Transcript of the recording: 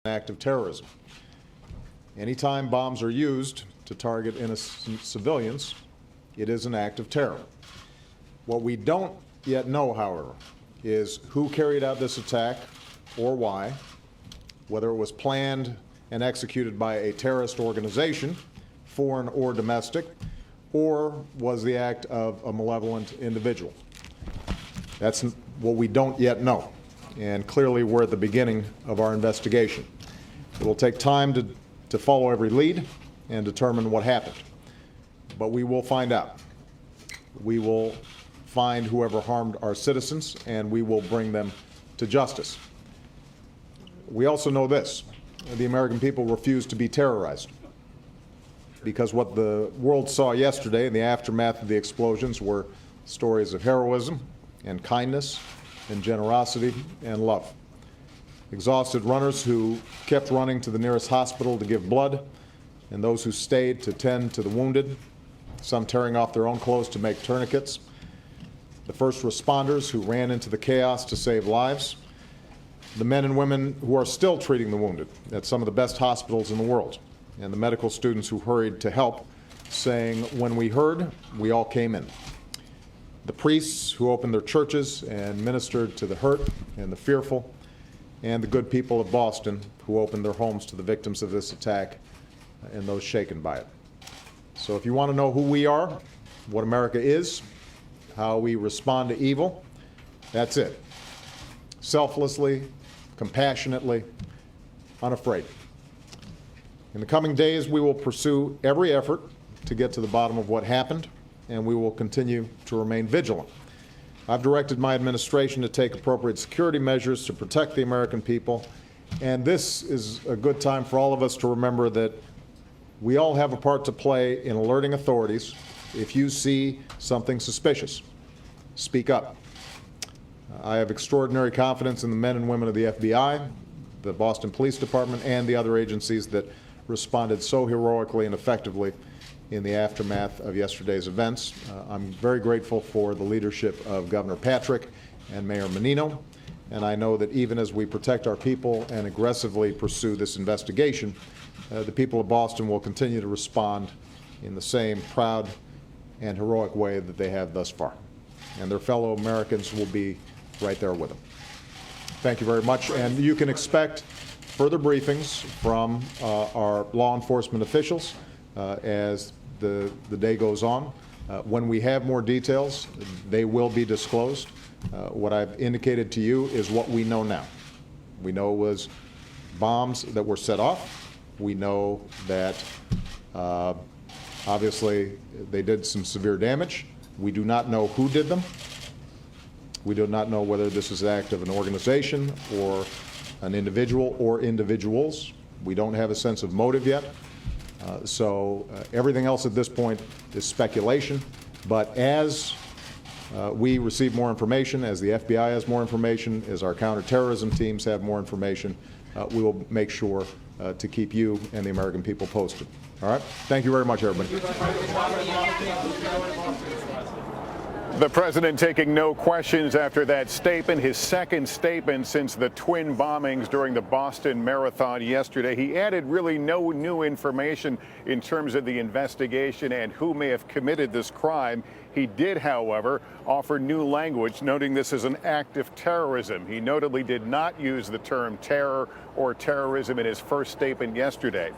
act of terrorism. Anytime bombs are used to target innocent civilians, it is an act of terror. What we don't yet know, however, is who carried out this attack or why, whether it was planned and executed by a terrorist organization, foreign or domestic, or was the act of a malevolent individual. That's what we don't yet know, and clearly we're at the beginning of our investigation. It will take time to follow every lead and determine what happened, but we will find out. We will find whoever harmed our citizens, and we will bring them to justice. We also know this: the American people refuse to be terrorized, because what the world saw yesterday in the aftermath of the explosions were stories of heroism and kindness and generosity and love. Exhausted runners who kept running to the nearest hospital to give blood, and those who stayed to tend to the wounded, some tearing off their own clothes to make tourniquets. The first responders who ran into the chaos to save lives. The men and women who are still treating the wounded at some of the best hospitals in the world. And the medical students who hurried to help, saying, "When we heard, we all came in." The priests who opened their churches and ministered to the hurt and the fearful, and the good people of Boston who opened their homes to the victims of this attack and those shaken by it. So if you want to know who we are, what America is, how we respond to evil, that's it. Selflessly, compassionately, unafraid. In the coming days, we will pursue every effort to get to the bottom of what happened, and we will continue to remain vigilant. I've directed my administration to take appropriate security measures to protect the American people, and this is a good time for all of us to remember that we all have a part to play in alerting authorities. If you see something suspicious, speak up. I have extraordinary confidence in the men and women of the FBI, the Boston Police Department, and the other agencies that responded so heroically and effectively in the aftermath of yesterday's events. I'm very grateful for the leadership of Governor Patrick and Mayor Menino, and I know that even as we protect our people and aggressively pursue this investigation, the people of Boston will continue to respond in the same proud and heroic way that they have thus far. And their fellow Americans will be right there with them. Thank you very much, and you can expect further briefings from our law enforcement officials as the day goes on. When we have more details, they will be disclosed. What I've indicated to you is what we know now. We know it was bombs that were set off. We know that obviously they did some severe damage. We do not know who did them. We do not know whether this is an act of an organization or an individual or individuals. We don't have a sense of motive yet. So everything else at this point is speculation. But as we receive more information, as the FBI has more information, as our counterterrorism teams have more information, we will make sure to keep you and the American people posted. All right? Thank you very much, everybody. The president taking no questions after that statement, his second statement since the twin bombings during the Boston Marathon yesterday. He added really no new information in terms of the investigation and who may have committed this crime. He did, however, offer new language, noting this is an act of terrorism. He notably did not use the term terror or terrorism in his first statement yesterday.